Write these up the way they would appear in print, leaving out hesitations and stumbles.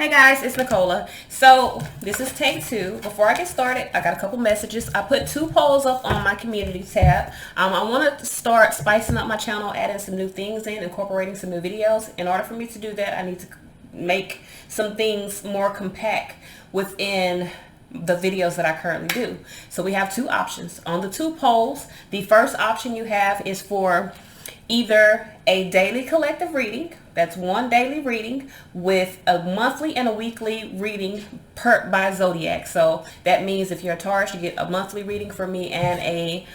Hey guys, it's Nicola. So this is take two. Before I get started, I got a couple messages. I put two polls up on my community tab. I want to start spicing up my channel, adding some new things in, incorporating some new videos. In order for me to do that, I need to make some things more compact within the videos that I currently do. So we have two options. On the two polls, the first option you have is for either a daily collective reading, that's one daily reading with a monthly and a weekly reading by zodiac. So that means if you're a Taurus, you get a monthly reading from me and a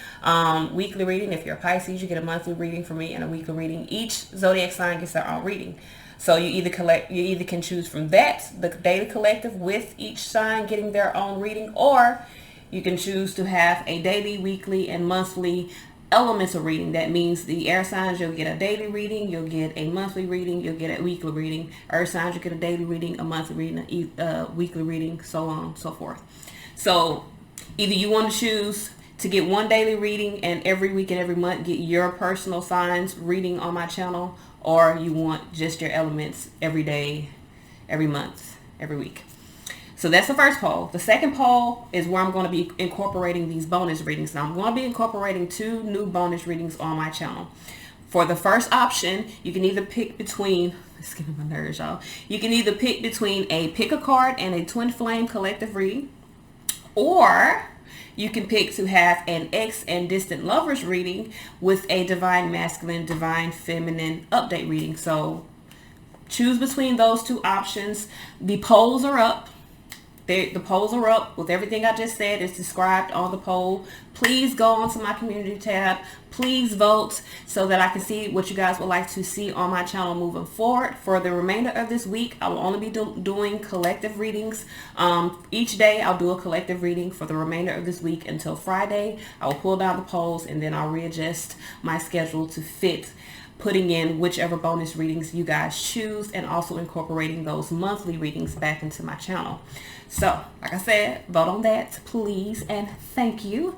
weekly reading. If you're a Pisces, you get a monthly reading from me and a weekly reading. Each zodiac sign gets their own reading. So you either can choose from that, the daily collective with each sign getting their own reading, or you can choose to have a daily, weekly, and monthly elemental reading. That means the air signs, you'll get a daily reading, you'll get a monthly reading, you'll get a weekly reading. Earth signs, you get a daily reading, a monthly reading, a weekly reading, so on and so forth. So either you want to choose to get one daily reading and every week and every month get your personal signs reading on my channel, or you want just your elements every day, every month, every week. So that's the first poll. The second poll is where I'm going to be incorporating these bonus readings. Now I'm going to be incorporating two new bonus readings on my channel. For the first option, you can either pick between, it's getting my nerves, y'all. You can either pick between a pick a card and a twin flame collective reading, or you can pick to have an ex and distant lovers reading with a divine masculine, divine feminine update reading. So choose between those two options. The polls are up. The polls are up with everything I just said. It's described on the poll. Please go onto my community tab. Please vote so that I can see what you guys would like to see on my channel moving forward. For the remainder of this week, I will only be doing collective readings. Each day I'll do a collective reading for the remainder of this week until Friday. I will pull down the polls and then I'll readjust my schedule to fit putting in whichever bonus readings you guys choose, and also incorporating those monthly readings back into my channel. So like I said, vote on that please and thank you.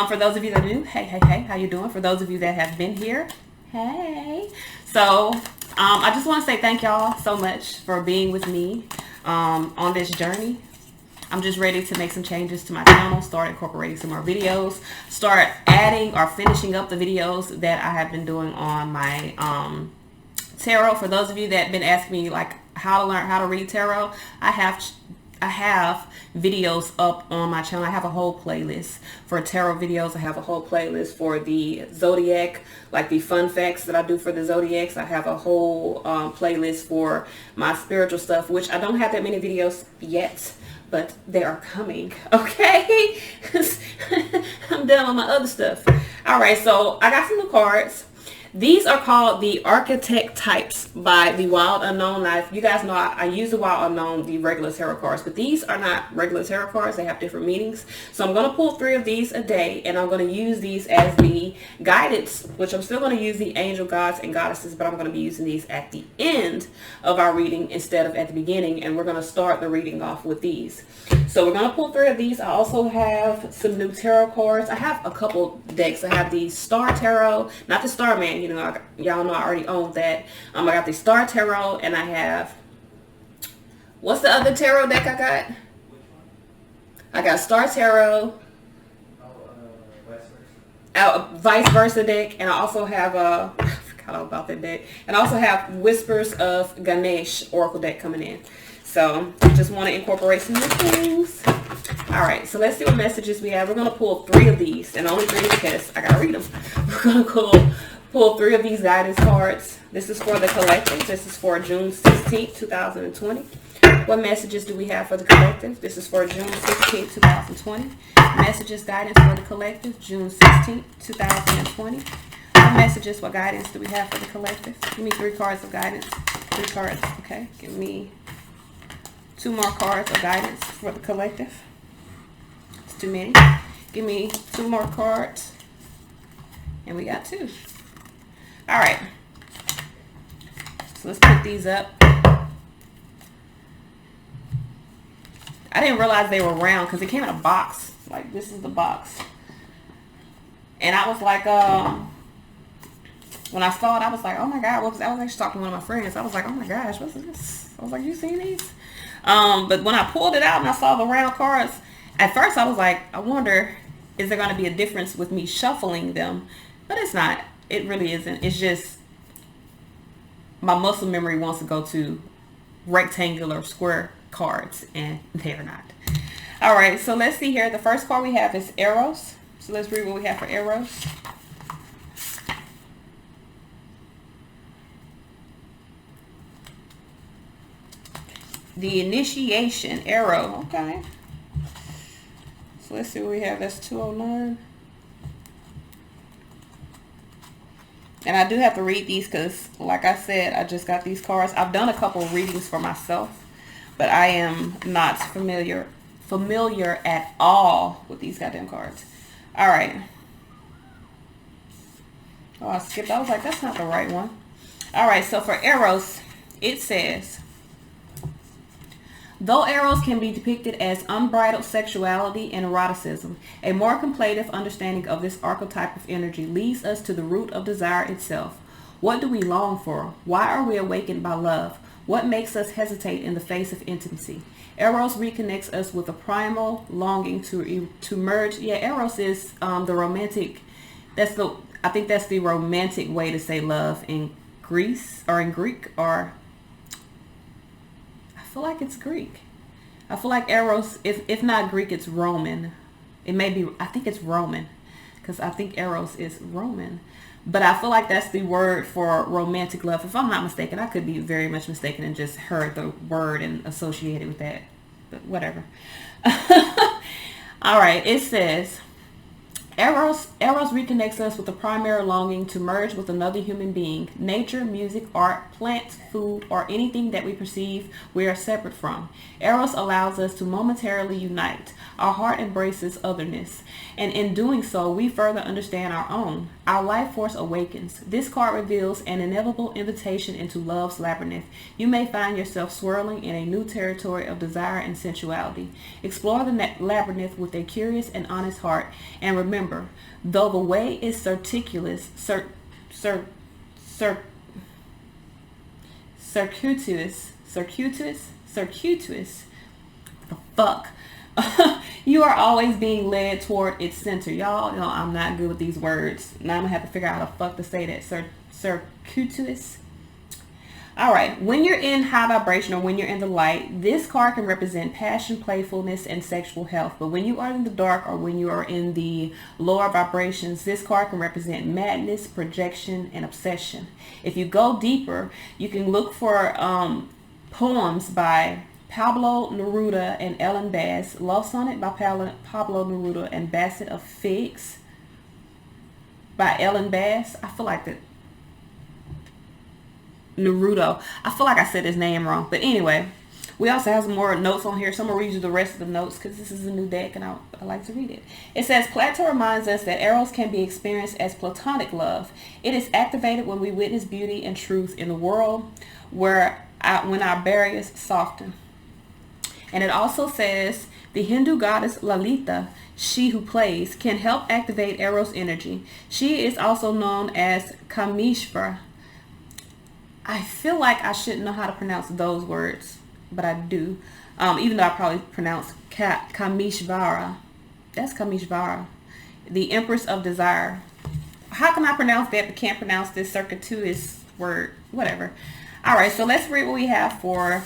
For those of you that are new, hey, how you doing? For those of you that have been here, hey. So I just want to say thank y'all so much for being with me on this journey. I'm just ready to make some changes to my channel, start incorporating some more videos, start adding or finishing up the videos that I have been doing on my tarot. For those of you that have been asking me like how to learn how to read tarot, I have videos up on my channel. I have a whole playlist for tarot videos. I have a whole playlist for the zodiac, like the fun facts that I do for the zodiacs. I have a whole playlist for my spiritual stuff, which I don't have that many videos yet, but they are coming, okay? I'm done on my other stuff. All right, so I got some new cards. These are called the archetype types by the Wild Unknown. Now, if you guys know, I use the Wild Unknown, the regular tarot cards, but these are not regular tarot cards. They have different meanings. So I'm going to pull 3 of these a day, and I'm going to use these as the guidance, which I'm still going to use the angel gods and goddesses, but I'm going to be using these at the end of our reading instead of at the beginning, and we're going to start the reading off with these. So we're going to pull 3 of these. I also have some new tarot cards. I have a couple decks. I have the Star Tarot, not the Starman. You know, y'all know I already own that. I got the Star Tarot, and I have, what's the other tarot deck I got? I got Star Tarot, Vice Versa deck, and I also have I forgot all about that deck, and I also have Whispers of Ganesh Oracle deck coming in. So just want to incorporate some new things. All right, so let's see what messages we have. We're going to pull 3 of these, and only 3 because I got to read them. We're going to pull 3 of these guidance cards. This is for the collective. This is for June 16th, 2020. What messages do we have for the collective? This is for June 16th, 2020. Messages, guidance for the collective, June 16th, 2020. What messages, what guidance do we have for the collective? Give me 3 cards of guidance. 3 cards, okay. Give me 2 more cards of guidance for the collective. It's too many. Give me 2 more cards. And we got 2. All right. So let's put these up. I didn't realize they were round because it came in a box. Like, this is the box. And I was like, when I saw it, I was like, oh my God, what was I was actually talking to one of my friends. I was like, oh my gosh, what's this? I was like, you seen these? But when I pulled it out and I saw the round cards, at first I was like, I wonder, is there going to be a difference with me shuffling them? But it's not. It really isn't. It's just my muscle memory wants to go to rectangular square cards, and they're not. All right, so let's see here. The first card we have is Eros. So let's read what we have for Eros. The initiation, arrow. Okay. So let's see what we have. That's 209. And I do have to read these because, like I said, I just got these cards. I've done a couple of readings for myself, but I am not familiar at all with these goddamn cards. All right. Oh, I skipped. I was like, that's not the right one. All right. So for Eros, it says, though Eros can be depicted as unbridled sexuality and eroticism, a more contemplative understanding of this archetype of energy leads us to the root of desire itself. What do we long for? Why are we awakened by love? What makes us hesitate in the face of intimacy? Eros reconnects us with a primal longing to merge. Yeah, Eros is the romantic. I think that's the romantic way to say love in Greece or in Greek, or I feel like it's Greek. I feel like Eros, if not Greek, it's Roman. It may be, I think it's Roman, because I think Eros is Roman. But I feel like that's the word for romantic love. If I'm not mistaken, I could be very much mistaken and just heard the word and associated with that. But whatever. All right, it says, Eros reconnects us with the primary longing to merge with another human being. Nature, music, art, plants, food, or anything that we perceive we are separate from. Eros allows us to momentarily unite. Our heart embraces otherness, and in doing so, we further understand our own. Our life force awakens. This card reveals an inevitable invitation into love's labyrinth. You may find yourself swirling in a new territory of desire and sensuality. Explore the labyrinth with a curious and honest heart, and remember, though the way is circuitous, the fuck, you are always being led toward its center. Y'all know I'm not good with these words. Now I'm gonna have to figure out how the fuck to say that. Circuitous. All right, when you're in high vibration or when you're in the light, this card can represent passion, playfulness, and sexual health. But when you are in the dark or when you are in the lower vibrations, this card can represent madness, projection, and obsession. If you go deeper, you can look for poems by Pablo Neruda and Ellen Bass, Love Sonnet by Pablo Neruda, and Basket of Figs by Ellen Bass. I feel like that Naruto. I feel like I said his name wrong. But anyway, we also have some more notes on here. So I'm going to read you the rest of the notes because this is a new deck and I like to read it. It says, Plato reminds us that eros can be experienced as platonic love. It is activated when we witness beauty and truth in the world when our barriers soften. And it also says, the Hindu goddess Lalita, she who plays, can help activate eros energy. She is also known as Kameshvara. I feel like I shouldn't know how to pronounce those words, but I do. Even though I probably pronounce Kameshvara. That's Kameshvara. The Empress of Desire. How can I pronounce that but can't pronounce this circuitous word? Whatever. All right, so let's read what we have for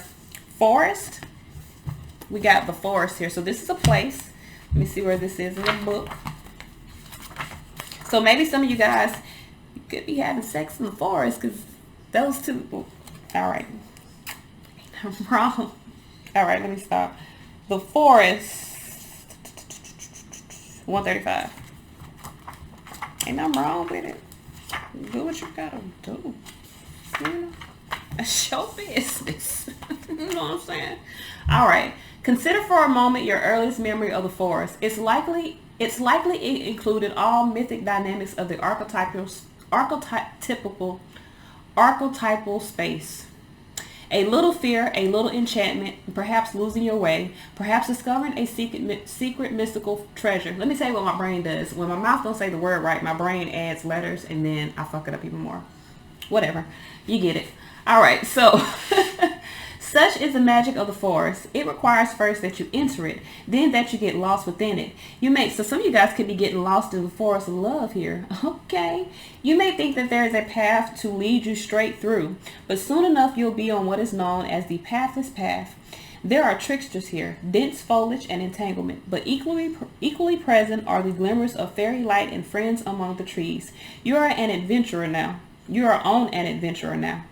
forest. We got the forest here. So this is a place. Let me see where this is in the book. So maybe some of you guys, you could be having sex in the forest because those two. All right. I'm wrong. All right, let me stop. The forest. 135. Ain't nothing wrong with it. Do what you gotta do. You know? It's your business. You know what I'm saying? All right. Consider for a moment your earliest memory of the forest. It's likely it included all mythic dynamics of the archetypal space. A little fear, a little enchantment, perhaps losing your way, perhaps discovering a secret mystical treasure. Let me tell you what my brain does. When my mouth don't say the word right, my brain adds letters and then I fuck it up even more. Whatever. You get it. All right. So Such is the magic of the forest. It requires first that you enter it, then that you get lost within it. So some of you guys could be getting lost in the forest of love here. Okay. You may think that there is a path to lead you straight through, but soon enough you'll be on what is known as the pathless path. There are tricksters here, dense foliage and entanglement, but equally present are the glimmers of fairy light and friends among the trees. You are an adventurer now. You are on an adventurer now.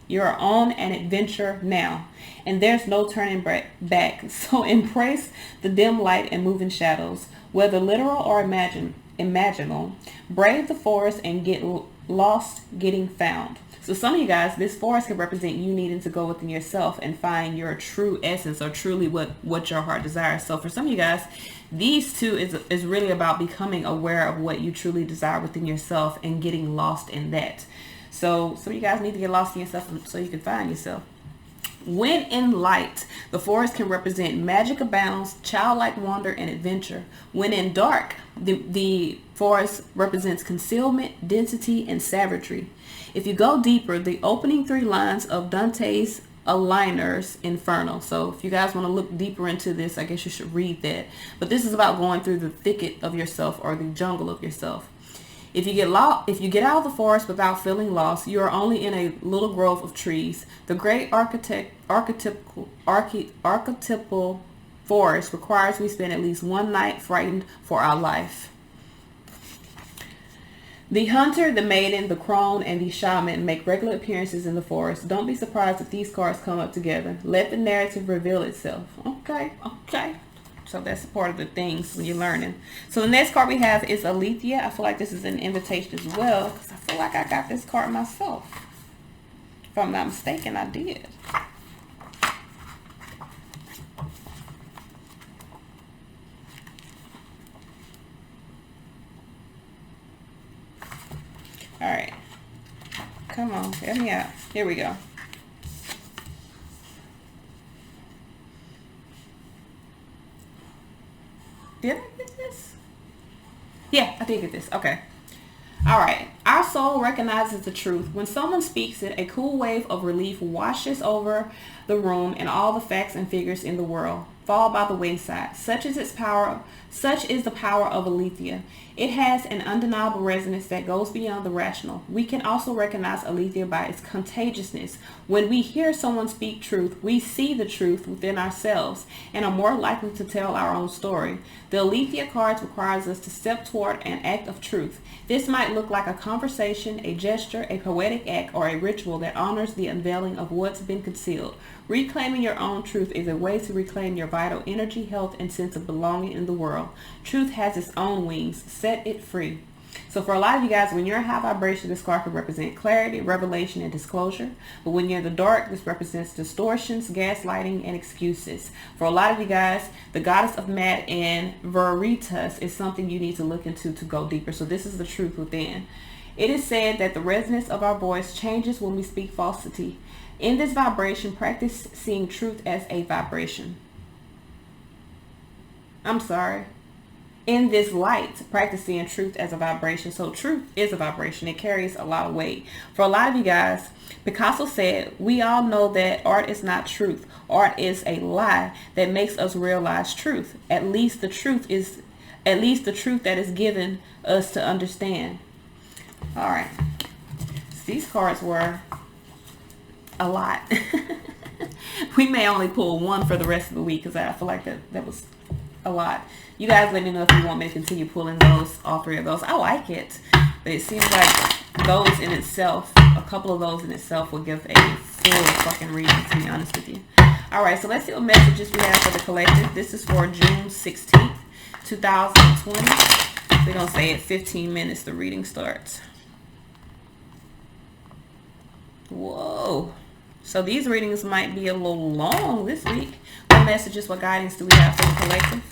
You are on an adventure now, and there's no turning back. So embrace the dim light and moving shadows, whether literal or imaginal. Brave the forest and get lost getting found. So some of you guys, this forest can represent you needing to go within yourself and find your true essence, or truly what your heart desires. So for some of you guys, these two is really about becoming aware of what you truly desire within yourself and getting lost in that. So some of you guys need to get lost in yourself so you can find yourself. When in light, the forest can represent magic abounds, childlike wonder, and adventure. When in dark, the forest represents concealment, density, and savagery. If you go deeper, the opening 3 lines of Dante's Alighieri's Inferno. So if you guys want to look deeper into this, I guess you should read that. But this is about going through the thicket of yourself, or the jungle of yourself. If you get out of the forest without feeling lost, you are only in a little grove of trees. The great archetypal forest requires we spend at least one night frightened for our life. The hunter, the maiden, the crone, and the shaman make regular appearances in the forest. Don't be surprised if these cards come up together. Let the narrative reveal itself. Okay. So that's part of the things when you're learning. So the next card we have is Alethea. I feel like this is an invitation as well, because I feel like I got this card myself. If I'm not mistaken, I did. All right. Come on, help me out. Here we go. Did I get this? Yeah, I did get this. Okay. All right. Our soul recognizes the truth. When someone speaks it, a cool wave of relief washes over the room, and all the facts and figures in the world fall by the wayside. Such is the power of Alethea. It has an undeniable resonance that goes beyond the rational. We can also recognize Alethea by its contagiousness. When we hear someone speak truth, we see the truth within ourselves and are more likely to tell our own story. The Alethea cards requires us to step toward an act of truth. This might look like a conversation, a gesture, a poetic act, or a ritual that honors the unveiling of what's been concealed. Reclaiming your own truth is a way to reclaim your vital energy, health, and sense of belonging in the world. Truth has its own wings. Set it free. So for a lot of you guys, when you're in high vibration, this card can represent clarity, revelation, and disclosure. But when you're in the dark, this represents distortions, gaslighting, and excuses. For a lot of you guys, the goddess of Mad and Veritas is something you need to look into to go deeper. So this is the truth within. It is said that the resonance of our voice changes when we speak falsity. In this vibration, practice seeing truth as a vibration. In this light, practice seeing truth as a vibration. So truth is a vibration. It carries a lot of weight. For a lot of you guys, Picasso said, we all know that art is not truth. Art is a lie that makes us realize truth. At least the truth that is given us to understand. All right. So these cards were a lot. We may only pull one for the rest of the week, because I feel like that was a lot. You guys let me know if you want me to continue pulling those, all 3 of those. I like it, but it seems like those in itself, a couple of those in itself will give a full fucking reading, to be honest with you. All right, so let's see what messages we have for the collective. This is for June 16th, 2020. We're going to say at 15 minutes the reading starts. Whoa. So these readings might be a little long this week. What messages, what guidance do we have for the collective?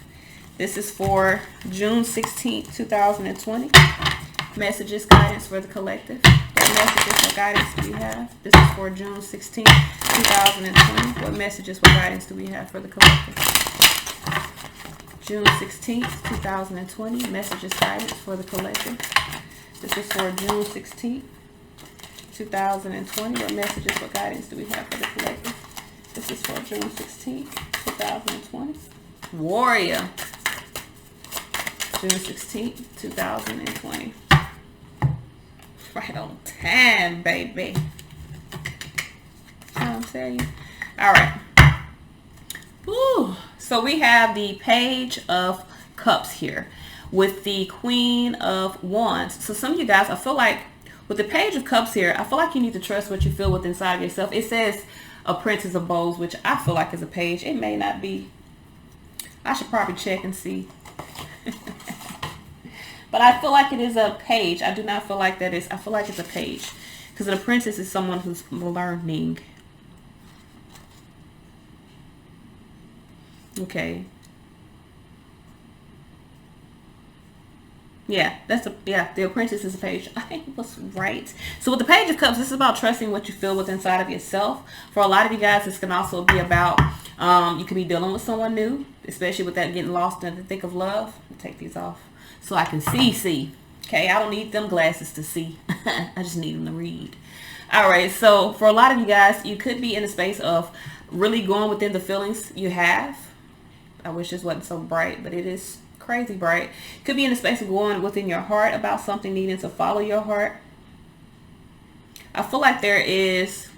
This is for June 16th, 2020. Messages, guidance for the collective. What messages, what guidance do we have? This is for June 16th, 2020. What messages, what guidance do we have for the collective? June 16th, 2020. Messages, guidance for the collective. This is for June 16th, 2020. What messages, what guidance do we have for the collective? This is for June 16th, 2020. Warrior. June 16th, 2020. Right on time, baby. I'm telling you. All right. Woo. So we have the Page of Cups here with the Queen of Wands. So some of you guys, I feel like with the Page of Cups here, I feel like you need to trust what you feel with inside of yourself. It says a Princess of Bowls, which I feel like is a page. It may not be. I should probably check and see. But I feel like it is a page. I do not feel like that is. I feel like it's a page. Because the princess is someone who's learning. Okay. Yeah, the apprentice is a page. I was right. So with the Page of Cups, this is about trusting what you feel with inside of yourself. For a lot of you guys, this can also be about, you could be dealing with someone new, especially with that getting lost in the thick of love. I'll take these off so I can see. Okay, I don't need them glasses to see. I just need them to read. All right, so for a lot of you guys, you could be in a space of really going within the feelings you have. I wish this wasn't so bright, but it is crazy bright. Could be in a space of going within your heart about something, needing to follow your heart. I feel like there is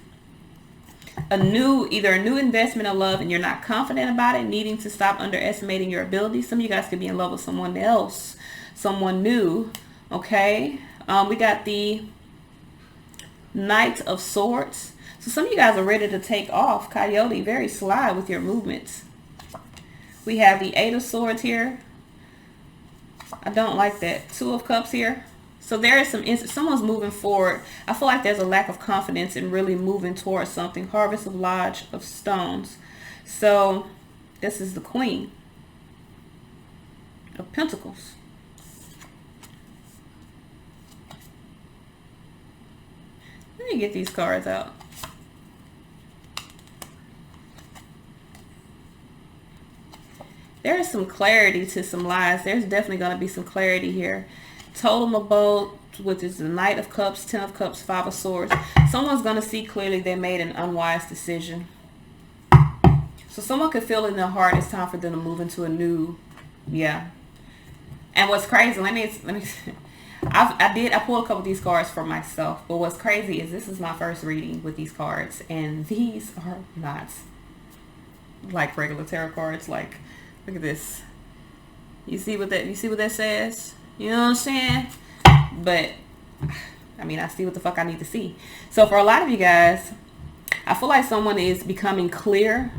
either a new investment of love and you're not confident about it, needing to stop underestimating your abilities. Some of you guys could be in love with someone else, someone new. Okay. We got the Knight of Swords. So some of you guys are ready to take off. Coyote, very sly with your movements. We have the Eight of Swords here. I don't like that. Two of Cups here. So there is someone's moving forward. I feel like there's a lack of confidence in really moving towards something. Harvest of Lodge of Stones. So this is the Queen of Pentacles. Let me get these cards out. There is some clarity to some lies. There's definitely going to be some clarity here. Totem of Bowls, which is the Knight of Cups, Ten of Cups, Five of Swords. Someone's going to see clearly they made an unwise decision. So someone could feel in their heart it's time for them to move into a new, yeah. And what's crazy, I pulled a couple of these cards for myself, but what's crazy is this is my first reading with these cards, and these are not like regular tarot cards. Like, look at this. You see what that says? You know what I'm saying? But I mean, I see what the fuck I need to see. So for a lot of you guys, I feel like someone is becoming clear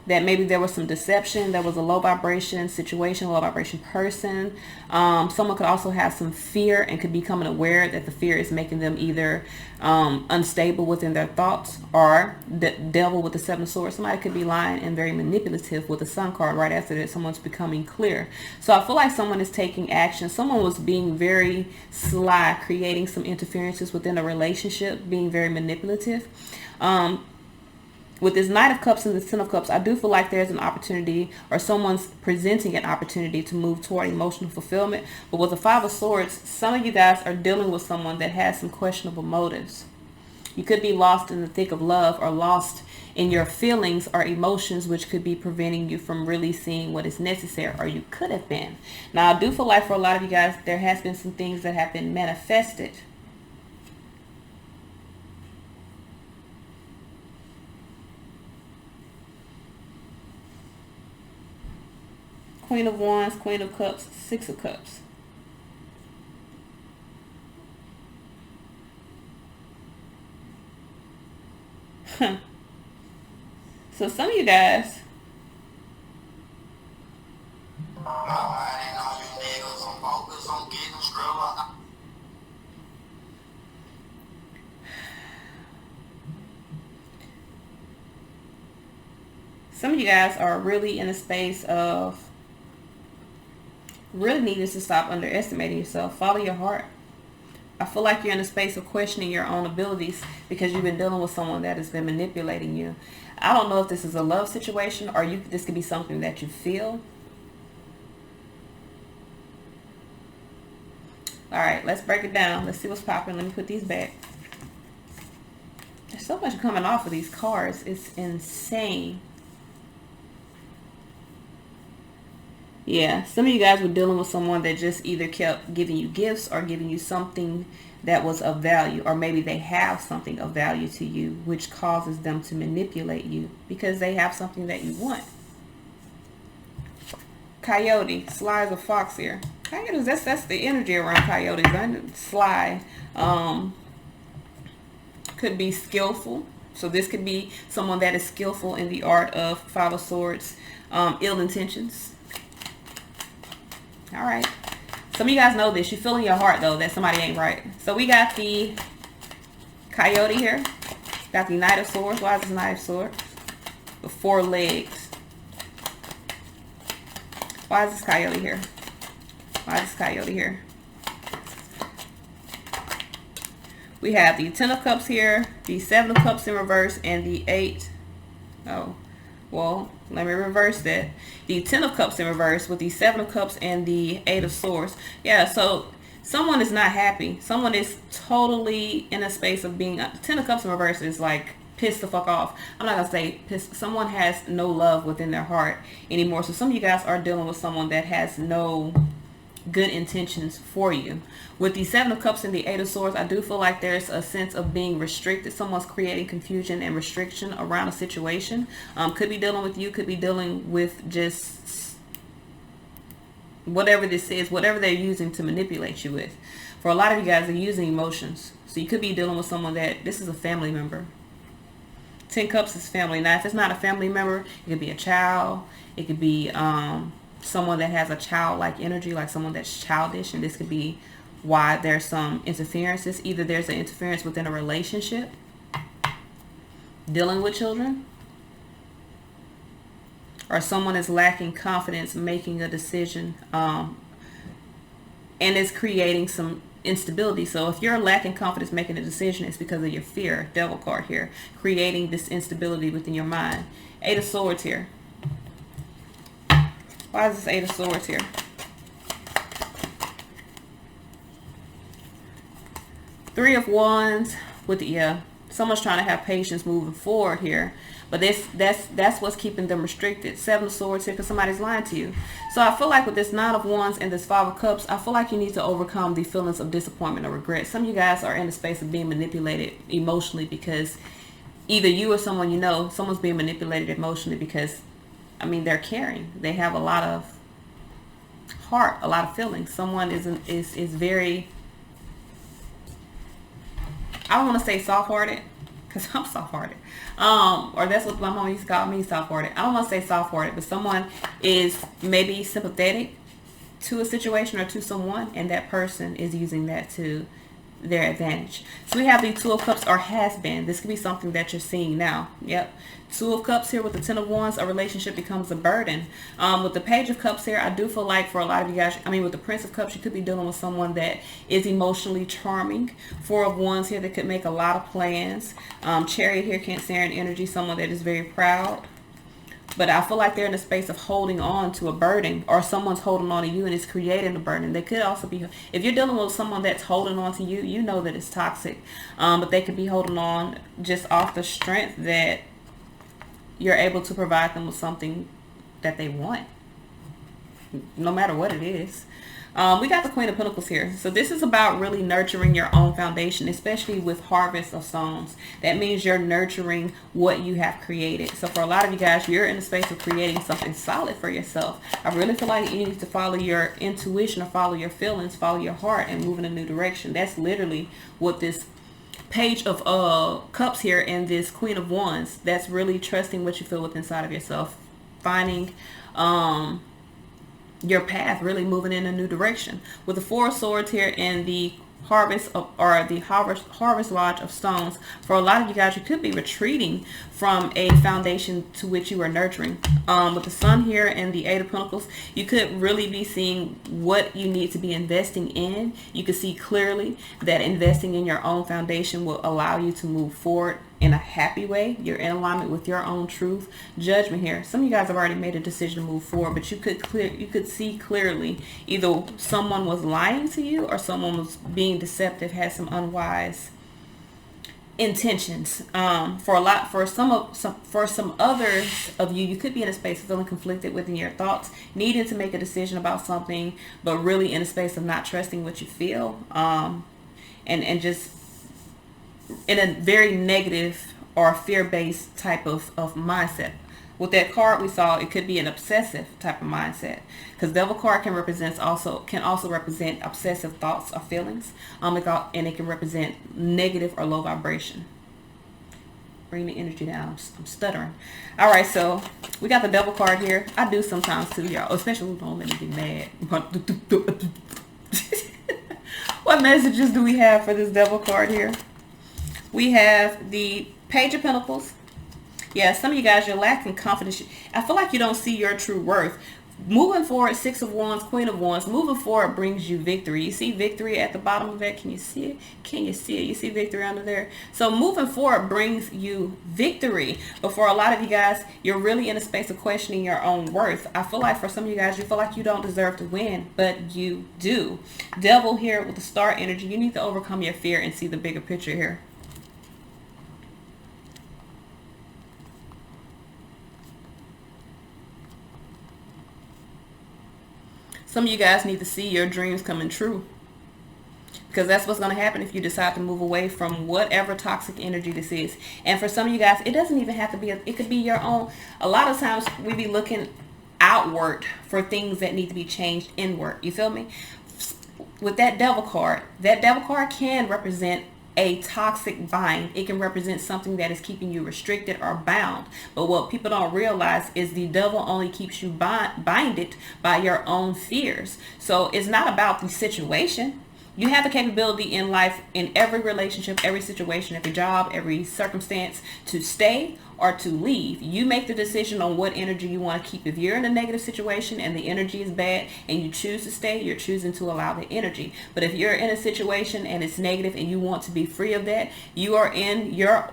that maybe there was some deception, there was a low vibration situation, low vibration person. Someone could also have some fear and could be becoming aware that the fear is making them either unstable within their thoughts, or the devil with the Seven of Swords. Somebody could be lying and very manipulative with the Sun card right after that. Someone's becoming clear. So I feel like someone is taking action. Someone was being very sly, creating some interferences within a relationship, being very manipulative. With this Knight of Cups and this Ten of Cups, I do feel like there's an opportunity, or someone's presenting an opportunity to move toward emotional fulfillment. But with the Five of Swords, some of you guys are dealing with someone that has some questionable motives. You could be lost in the thick of love, or lost in your feelings or emotions, which could be preventing you from really seeing what is necessary, or you could have been. Now, I do feel like for a lot of you guys, there has been some things that have been manifested. Queen of Wands, Queen of Cups, Six of Cups. So some of you guys, are really in a space of really needing to stop underestimating yourself. Follow your heart. I feel like you're in a space of questioning your own abilities because you've been dealing with someone that has been manipulating you. I don't know if this is a love situation, or this could be something that you feel. All right, let's break it down. Let's see what's popping. Let me put these back. There's so much coming off of these cards. It's insane. Yeah, some of you guys were dealing with someone that just either kept giving you gifts or giving you something that was of value, or maybe they have something of value to you, which causes them to manipulate you because they have something that you want. Coyote, sly as a fox here. Coyotes, that's the energy around coyotes. Sly, could be skillful. So this could be someone that is skillful in the art of Five of Swords. Ill intentions. All right. Some of you guys know this. You feel in your heart, though, that somebody ain't right. So we got the Coyote here. Got the Knight of Swords. Why is this Knight of Swords? The 4 legs. Why is this Coyote here? Why is this Coyote here? We have the 10 of Cups here, the 7 of Cups in reverse, and the 8. Oh, well, let me reverse that. The 10 of Cups in reverse with the 7 of Cups and the 8 of Swords. Yeah, so someone is not happy. Someone is totally in a space of being... 10 of Cups in reverse is like pissed the fuck off. I'm not going to say pissed. Someone has no love within their heart anymore. So some of you guys are dealing with someone that has no good intentions for you. With the 7 of Cups and the 8 of Swords, I do feel like there's a sense of being restricted. Someone's creating confusion and restriction around a situation. Could be dealing with you, could be dealing with just whatever this is, whatever they're using to manipulate you with. For a lot of you guys, they're using emotions. So you could be dealing with someone that, this is a family member. 10 Cups is family. Now, if it's not a family member, it could be a child. It could be someone that has a childlike energy, like someone that's childish, and this could be why there's some interferences. Either there's an interference within a relationship, dealing with children, or someone is lacking confidence making a decision, and is creating some instability. So if you're lacking confidence making a decision, it's because of your fear. Devil card here, creating this instability within your mind. 8 of Swords here. Why is this 8 of Swords here? Three of Wands with the, yeah, someone's trying to have patience moving forward here, but that's what's keeping them restricted. 7 of Swords here because somebody's lying to you. So I feel like with this 9 of Wands and this 5 of Cups, I feel like you need to overcome the feelings of disappointment or regret. Some of you guys are in a space of being manipulated emotionally because either you or someone you know, someone's being manipulated emotionally because, I mean, they're caring. They have a lot of heart, a lot of feelings. Someone is very, I don't want to say soft-hearted because I'm soft-hearted. Or that's what my mom used to call me, soft-hearted. I don't want to say soft-hearted, but someone is maybe sympathetic to a situation or to someone, and that person is using that to their advantage. So we have the 2 of Cups, or has been. This could be something that you're seeing now. Yep. 2 of Cups here with the 10 of Wands, a relationship becomes a burden. With the Page of Cups here, I do feel like for a lot of you guys, I mean with the Prince of Cups, you could be dealing with someone that is emotionally charming. 4 of Wands here that could make a lot of plans. Chariot here, Cancerian energy, someone that is very proud. But I feel like they're in a space of holding on to a burden, or someone's holding on to you and it's creating a burden. They could also be, if you're dealing with someone that's holding on to you, you know that it's toxic. But they could be holding on just off the strength that you're able to provide them with something that they want, no matter what it is. We got the Queen of Pentacles here. So this is about really nurturing your own foundation, especially with Harvest of Stones. That means you're nurturing what you have created. So for a lot of you guys, you're in the space of creating something solid for yourself. I really feel like you need to follow your intuition, or follow your feelings, follow your heart, and move in a new direction. That's literally what this Page of Cups here and this Queen of Wands, that's really trusting what you feel within inside of yourself, finding your path, really moving in a new direction. With the 4 of Swords here and the Harvest of, or the Harvest Lodge of Stones, for a lot of you guys, you could be retreating from a foundation to which you are nurturing. With the Sun here and the 8 of Pentacles, you could really be seeing what you need to be investing in. You could see clearly that investing in your own foundation will allow you to move forward in a happy way. You're in alignment with your own truth. Judgment here. Some of you guys have already made a decision to move forward, but you could see clearly either someone was lying to you or someone was being deceptive, had some unwise intentions. For some others of you, you could be in a space of feeling conflicted within your thoughts, needing to make a decision about something, but really in a space of not trusting what you feel, and just in a very negative or fear-based type of mindset. With that card we saw, it could be an obsessive type of mindset, because devil card can also represent obsessive thoughts or feelings, and it can represent negative or low vibration. Bring the energy down. I'm stuttering. All right, so we got the devil card here. I do sometimes too, y'all, especially when don't let me get mad. What messages do we have for this devil card here? We have the Page of Pentacles. Yeah, some of you guys, you're lacking confidence. I feel like you don't see your true worth. Moving forward, Six of Wands, Queen of Wands. Moving forward brings you victory. You see victory at the bottom of that? Can you see it? Can you see it? You see victory under there? So moving forward brings you victory. But for a lot of you guys, you're really in a space of questioning your own worth. I feel like for some of you guys, you feel like you don't deserve to win, but you do. Devil here with the star energy. You need to overcome your fear and see the bigger picture here. Some of you guys need to see your dreams coming true, because that's what's going to happen if you decide to move away from whatever toxic energy this is. And for some of you guys, it doesn't even have to be, it could be your own. A lot of times we be looking outward for things that need to be changed inward. You feel me? With that devil card can represent a toxic bind. It can represent something that is keeping you restricted or bound. But what people don't realize is the devil only keeps you binded by your own fears. So it's not about the situation. You have the capability in life, in every relationship, every situation, every job, every circumstance, to stay or to leave. You make the decision on what energy you want to keep. If you're in a negative situation and the energy is bad and you choose to stay, you're choosing to allow the energy. But if you're in a situation and it's negative and you want to be free of that, you are in your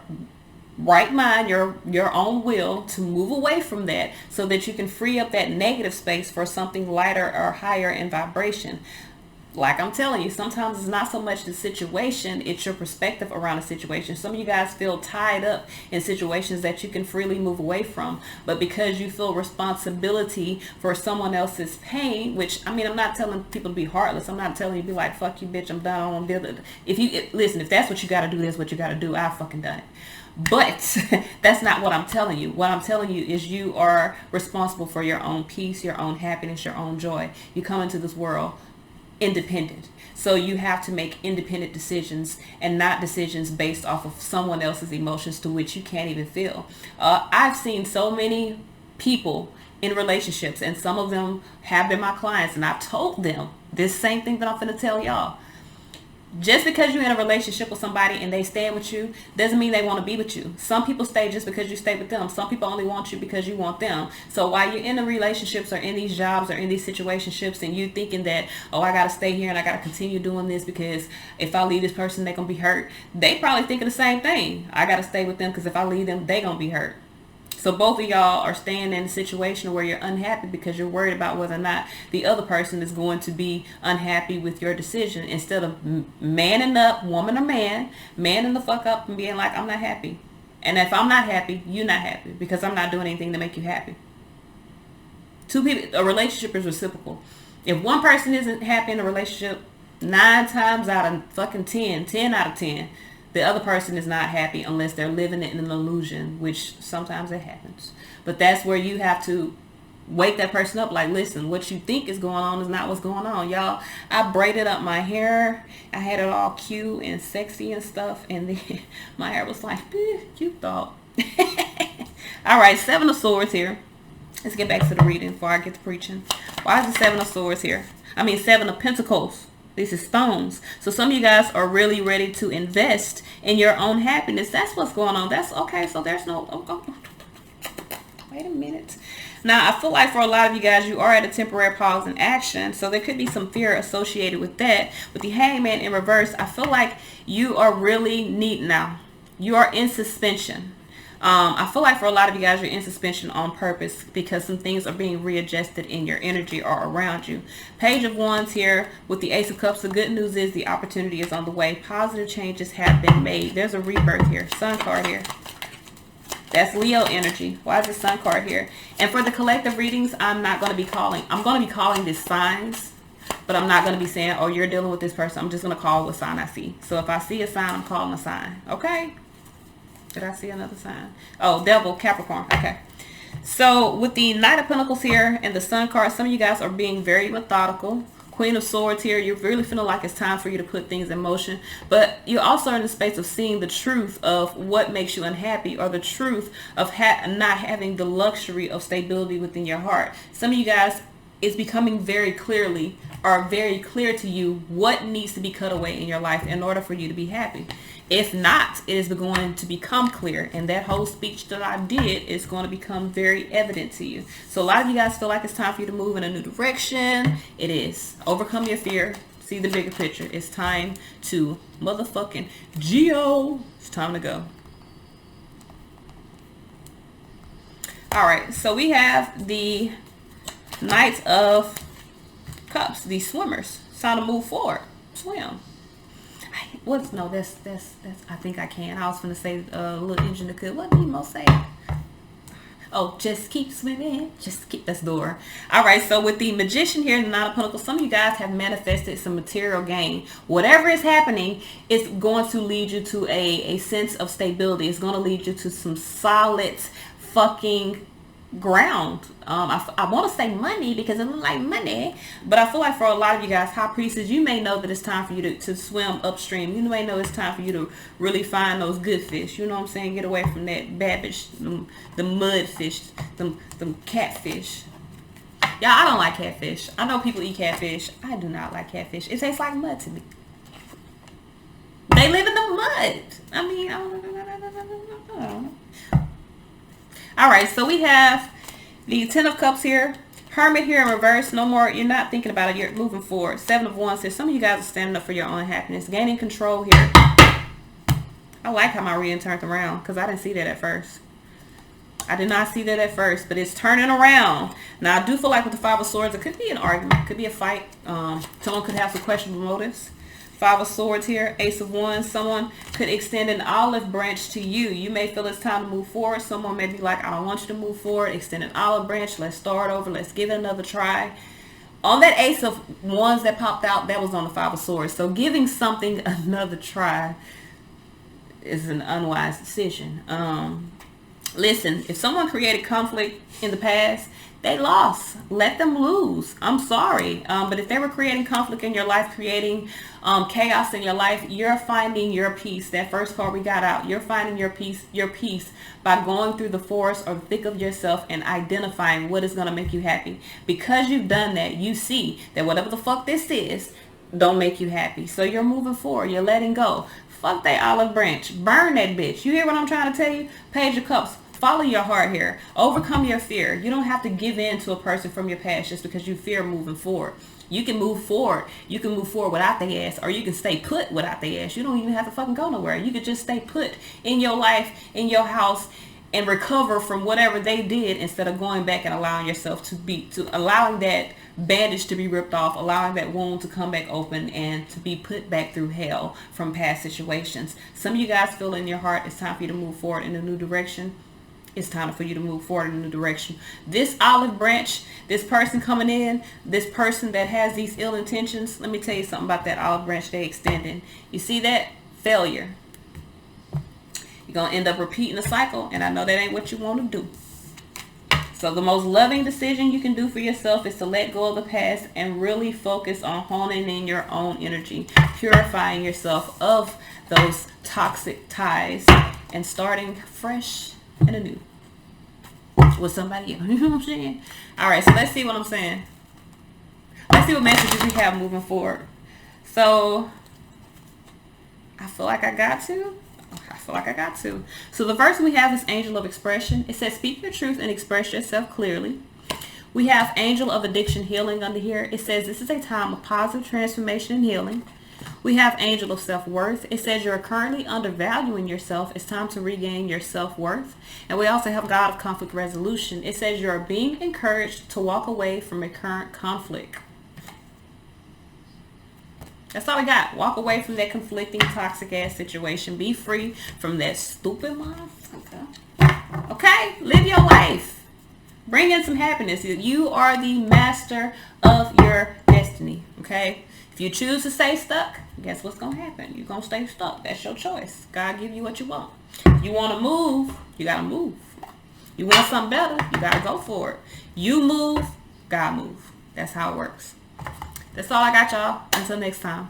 right mind, your own will, to move away from that so that you can free up that negative space for something lighter or higher in vibration. Like I'm telling you, sometimes it's not so much the situation, it's your perspective around a situation. Some of you guys feel tied up in situations that you can freely move away from, but because you feel responsibility for someone else's pain, which, I mean, I'm not telling people to be heartless. I'm not telling you to be like, fuck you, bitch, I'm done, I don't want to deal with it. Listen, if that's what you got to do, that's what you got to do. I've fucking done it. But that's not what I'm telling you. What I'm telling you is you are responsible for your own peace, your own happiness, your own joy. You come into this world independent, so you have to make independent decisions and not decisions based off of someone else's emotions to which you can't even feel. I've seen so many people in relationships, and some of them have been my clients, and I've told them this same thing that I'm going to tell y'all. Just because you're in a relationship with somebody and they stay with you doesn't mean they want to be with you. Some people stay just because you stay with them. Some people only want you because you want them. So while you're in the relationships or in these jobs or in these situationships and you thinking that, oh, I got to stay here and I got to continue doing this because if I leave this person, they're going to be hurt. They probably thinking the same thing. I got to stay with them because if I leave them, they're going to be hurt. So both of y'all are staying in a situation where you're unhappy because you're worried about whether or not the other person is going to be unhappy with your decision, instead of manning up, woman or man, manning the fuck up and being like, I'm not happy. And if I'm not happy, you're not happy because I'm not doing anything to make you happy. Two people, a relationship is reciprocal. If one person isn't happy in a relationship, 9 times out of fucking 10 out of 10, the other person is not happy unless they're living in an illusion, which sometimes it happens. But that's where you have to wake that person up. Like, listen, what you think is going on is not what's going on, y'all. I braided up my hair. I had it all cute and sexy and stuff. And then my hair was like, you thought. All right, 7 of Swords here. Let's get back to the reading before I get to preaching. Why is the 7 of Swords here? 7 of Pentacles. This is stones. So some of you guys are really ready to invest in your own happiness. That's what's going on. That's okay. So there's no, wait a minute. Now, I feel like for a lot of you guys, you are at a temporary pause in action. So there could be some fear associated with that. With the Hangman in reverse, I feel like you are really neat now. You are in suspension. I feel like for a lot of you guys, you're in suspension on purpose because some things are being readjusted in your energy or around you. Page of Wands here with the Ace of Cups. The good news is the opportunity is on the way. Positive changes have been made. There's a rebirth here. Sun card here. That's Leo energy. Why is the Sun card here? And for the collective readings, I'm not going to be calling. I'm going to be calling this signs, but I'm not going to be saying, oh, you're dealing with this person. I'm just going to call what sign I see. So if I see a sign, I'm calling a sign. Okay? Did I see another sign? Oh, Devil, Capricorn. Okay. So with the Knight of Pentacles here and the Sun card, some of you guys are being very methodical. Queen of Swords here, you're really feeling like it's time for you to put things in motion, but you're also in the space of seeing the truth of what makes you unhappy, or the truth of not having the luxury of stability within your heart. Some of you guys, it's becoming very clear to you what needs to be cut away in your life in order for you to be happy. If not, it is going to become clear, and that whole speech that I did is going to become very evident to you. So a lot of you guys feel like it's time for you to move in a new direction. It is. Overcome your fear. See the bigger picture. It's time to motherfucking Geo. It's time to go. All right, so we have the Knight of Cups, these swimmers. It's time to move forward. Swim. No, that's I think I can. I was gonna say a little engine that could. What did Nemo say? Oh, just keep swimming. Just keep. That's Dora. All right. So with the Magician here in the Nine of Pentacles, some of you guys have manifested some material gain. Whatever is happening, it's going to lead you to a sense of stability. It's going to lead you to some solid fucking ground. I want to say money because it looks like money, but I feel like for a lot of you guys, High Priestess, you may know that it's time for you to swim upstream. You may know it's time for you to really find those good fish. You know what I'm saying? Get away from that babish, the mud fish, them catfish. Yeah, I don't like catfish. I know people eat catfish. I do not like catfish. It tastes like mud to me. They live in the mud. I mean, I don't know. All right, so we have the Ten of Cups here. Hermit here in reverse. No more. You're not thinking about it. You're moving forward. Seven of Wands here. Some of you guys are standing up for your own happiness. Gaining control here. I like how my reading turned around because I didn't see that at first. I did not see that at first, but it's turning around. Now, I do feel like with the Five of Swords, it could be an argument. It could be a fight. Someone could have some questionable motives. Five of Swords here, Ace of Wands. Someone could extend an olive branch to you. You may feel it's time to move forward. Someone may be like, I don't want you to move forward. Extend an olive branch. Let's start over. Let's give it another try. On that Ace of Wands that popped out, that was on the Five of Swords. So giving something another try is an unwise decision. Listen, if someone created conflict in the past, they lost. Let them lose. I'm sorry. But if they were creating conflict in your life, creating chaos in your life, you're finding your peace. That first card we got out, you're finding your peace by going through the forest or the thick of yourself and identifying what is going to make you happy. Because you've done that, you see that whatever the fuck this is, don't make you happy. So you're moving forward. You're letting go. Fuck that olive branch. Burn that bitch. You hear what I'm trying to tell you? Page of Cups. Follow your heart here. Overcome your fear. You don't have to give in to a person from your past just because you fear moving forward. You can move forward. You can move forward without their ass, or you can stay put without their ass. You don't even have to fucking go nowhere. You could just stay put in your life, in your house, and recover from whatever they did instead of going back and allowing yourself allowing that bandage to be ripped off, allowing that wound to come back open and to be put back through hell from past situations. Some of you guys feel in your heart it's time for you to move forward in a new direction. It's time for you to move forward in a new direction. This olive branch, this person coming in, this person that has these ill intentions, let me tell you something about that olive branch they extending. You see that? Failure. You're going to end up repeating the cycle, and I know that ain't what you want to do. So the most loving decision you can do for yourself is to let go of the past and really focus on honing in your own energy, purifying yourself of those toxic ties, and starting fresh and anew with somebody else. You know what I'm saying? All right, so let's see what I'm saying. Let's see what messages we have moving forward. So I feel like I got to. So the first one we have is Angel of Expression. It says, speak your truth and express yourself clearly. We have Angel of Addiction Healing under here. It says, this is a time of positive transformation and healing. We have angel of self-worth. It says you're currently undervaluing yourself. It's time to regain your self-worth. And we also have God of conflict resolution. It says you're being encouraged to walk away from a current conflict. That's all we got. Walk away from that conflicting, toxic ass situation. Be free from that stupid motherfucker. Okay? Live your life. Bring in some happiness. You are the master of your destiny. Okay? If you choose to stay stuck, guess what's going to happen? You're going to stay stuck. That's your choice. God give you what you want. If you want to move, you got to move. You want something better, you got to go for it. You move, God move. That's how it works. That's all I got, y'all. Until next time.